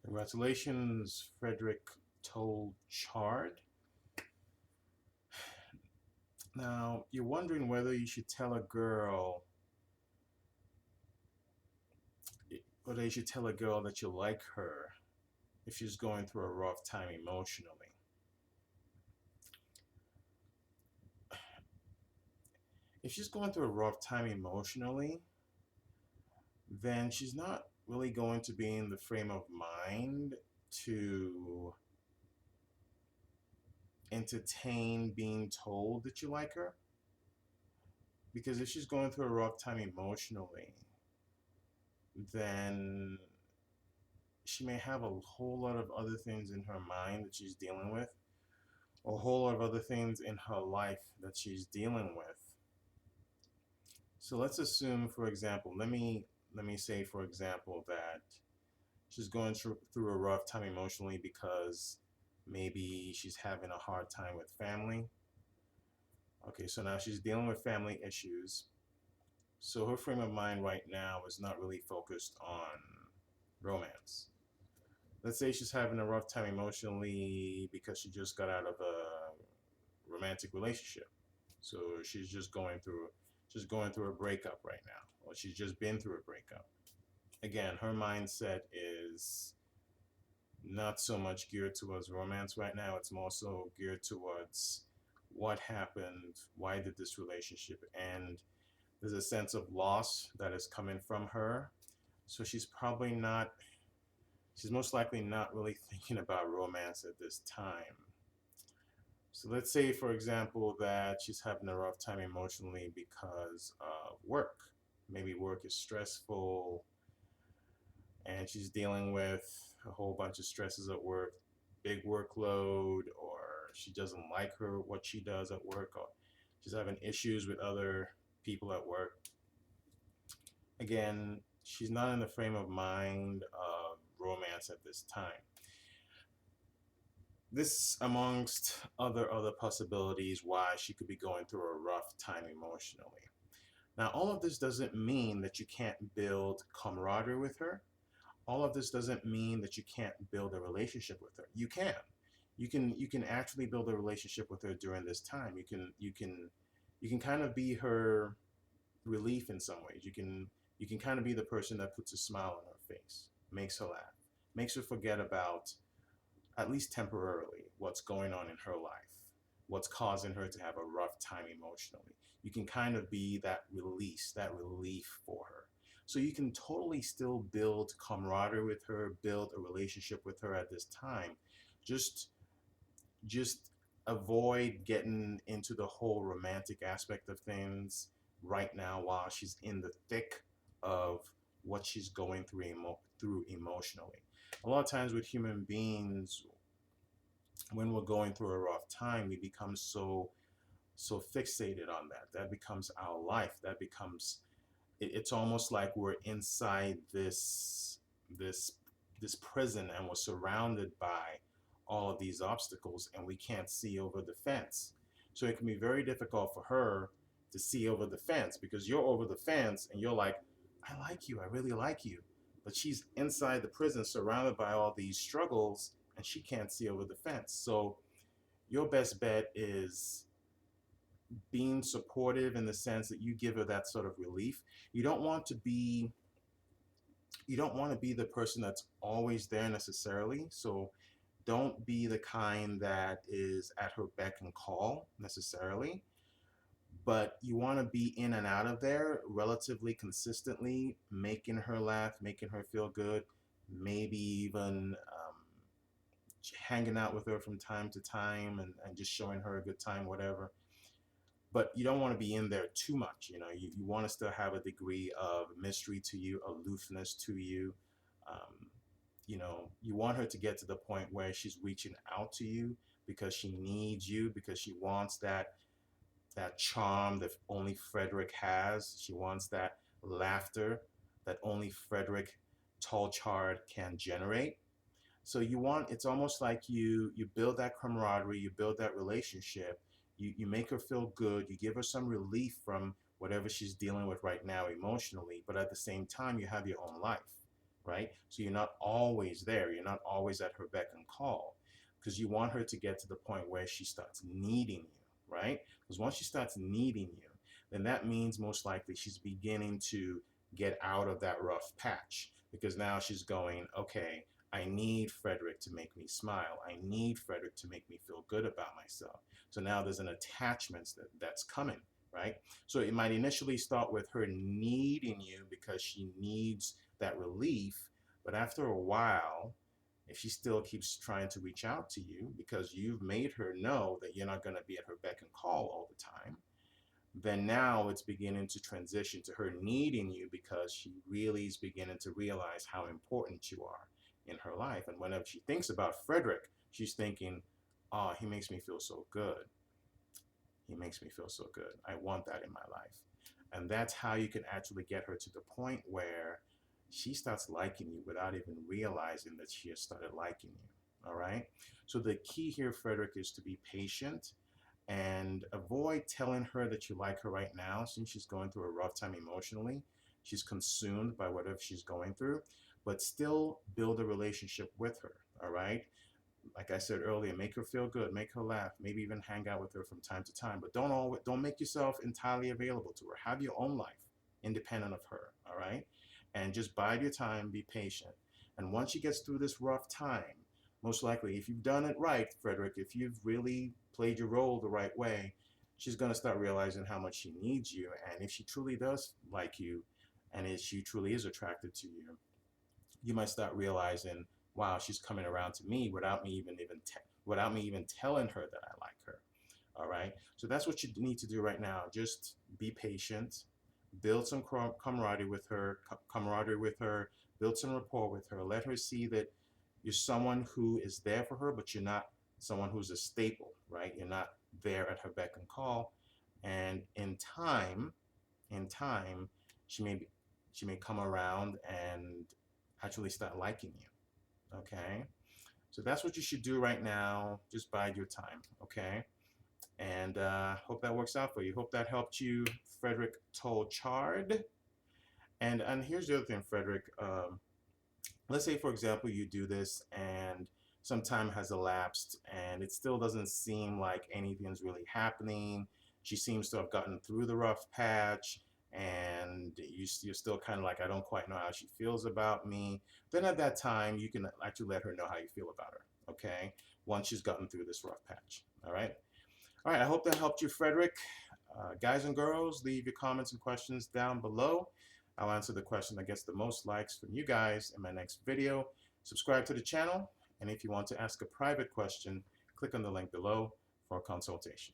Congratulations, Frederick told Chard. Now, you're wondering whether you should tell a girl, whether you should tell a girl that you like her if she's going through a rough time emotionally. If she's going through a rough time emotionally, then she's not really going to be in the frame of mind to entertain being told that you like her. Because if she's going through a rough time emotionally, then she may have a whole lot of other things in her mind that she's dealing with, a whole lot of other things in her life that she's dealing with. So let's assume, for example, let me say, for example, that she's going through a rough time emotionally because maybe she's having a hard time with family. Okay, so now she's dealing with family issues. So her frame of mind right now is not really focused on romance. Let's say she's having a rough time emotionally because she just got out of a romantic relationship. So she's going through a breakup right now, or she's just been through a breakup. Again, her mindset is not so much geared towards romance right now. It's more so geared towards what happened, why did this relationship end. There's a sense of loss that is coming from her. So she's most likely not really thinking about romance at this time. So let's say, for example, that she's having a rough time emotionally because of work. Maybe work is stressful and she's dealing with a whole bunch of stresses at work, big workload, or she doesn't like what she does at work, or she's having issues with other people at work. Again, she's not in the frame of mind of romance at this time. This amongst other possibilities why she could be going through a rough time emotionally. Now, all of this doesn't mean that you can't build camaraderie with her. All of this doesn't mean that you can't build a relationship with her. You can. You can actually build a relationship with her during this time. You can kind of be her relief in some ways. You can kind of be the person that puts a smile on her face, makes her laugh, makes her forget about, at least temporarily, what's going on in her life, what's causing her to have a rough time emotionally. You can kind of be that release, that relief for her. So you can totally still build camaraderie with her, build a relationship with her at this time. Just just avoid getting into the whole romantic aspect of things right now while she's in the thick of what she's going through emotionally. A lot of times with human beings, when we're going through a rough time, we become so fixated on that. That becomes our life. That becomes it's almost like we're inside this this prison and we're surrounded by all of these obstacles and we can't see over the fence. So it can be very difficult for her to see over the fence because you're over the fence and you're like, I like you, I really like you. But she's inside the prison surrounded by all these struggles and she can't see over the fence. So your best bet is being supportive in the sense that you give her that sort of relief. You don't want to be you don't want to be the person that's always there necessarily. So don't be the kind that is at her beck and call necessarily, but you want to be in and out of there relatively consistently, making her laugh, making her feel good, maybe even hanging out with her from time to time and just showing her a good time, whatever. But you don't want to be in there too much. You want to still have a degree of mystery to you, aloofness to you. Um, you want her to get to the point where she's reaching out to you because she needs you, because she wants that charm that only Frederick has. She wants that laughter that only Frederick Tolchard can generate. So it's almost like you build that camaraderie, you build that relationship, you make her feel good, you give her some relief from whatever she's dealing with right now emotionally, but at the same time you have your own life, right? So you're not always there. You're not always at her beck and call, because you want her to get to the point where she starts needing you, right? Because once she starts needing you, then that means most likely she's beginning to get out of that rough patch, because now she's going, okay, I need Frederick to make me smile. I need Frederick to make me feel good about myself. So now there's an attachment that's coming, right? So it might initially start with her needing you because she needs that relief. But after a while, if she still keeps trying to reach out to you because you've made her know that you're not going to be at her beck and call all the time, then now it's beginning to transition to her needing you because she really is beginning to realize how important you are in her life. And whenever she thinks about Frederick, she's thinking, oh, he makes me feel so good. He makes me feel so good. I want that in my life. And that's how you can actually get her to the point where she starts liking you without even realizing that she has started liking you. All right. So the key here, Frederick, is to be patient and avoid telling her that you like her right now, since she's going through a rough time emotionally. She's consumed by whatever she's going through, but still build a relationship with her. All right. Like I said earlier, make her feel good, make her laugh, maybe even hang out with her from time to time. But don't make yourself entirely available to her. Have your own life, independent of her. All right, and just bide your time, be patient. And once she gets through this rough time, most likely, if you've done it right, Frederick, if you've really played your role the right way, she's going to start realizing how much she needs you. And if she truly does like you, and if she truly is attracted to you, you might start realizing, wow, she's coming around to me without me even telling her that I like her. All right. So that's what you need to do right now. Just be patient, build some camaraderie with her, build some rapport with her. Let her see that you're someone who is there for her, but you're not someone who's a staple, right? You're not there at her beck and call. And in time, she may she may come around and actually start liking you. Okay. So that's what you should do right now. Just bide your time. Okay. And hope that works out for you. Hope that helped you, Frederick Tolchard. And here's the other thing, Frederick. Let's say, for example, you do this and some time has elapsed and it still doesn't seem like anything's really happening. She seems to have gotten through the rough patch, and you're still kind of like, I don't quite know how she feels about me. Then at that time, you can actually let her know how you feel about her, okay? Once she's gotten through this rough patch, all right? All right, I hope that helped you, Frederick. Guys and girls, leave your comments and questions down below. I'll answer the question that gets the most likes from you guys in my next video. Subscribe to the channel, and if you want to ask a private question, click on the link below for a consultation.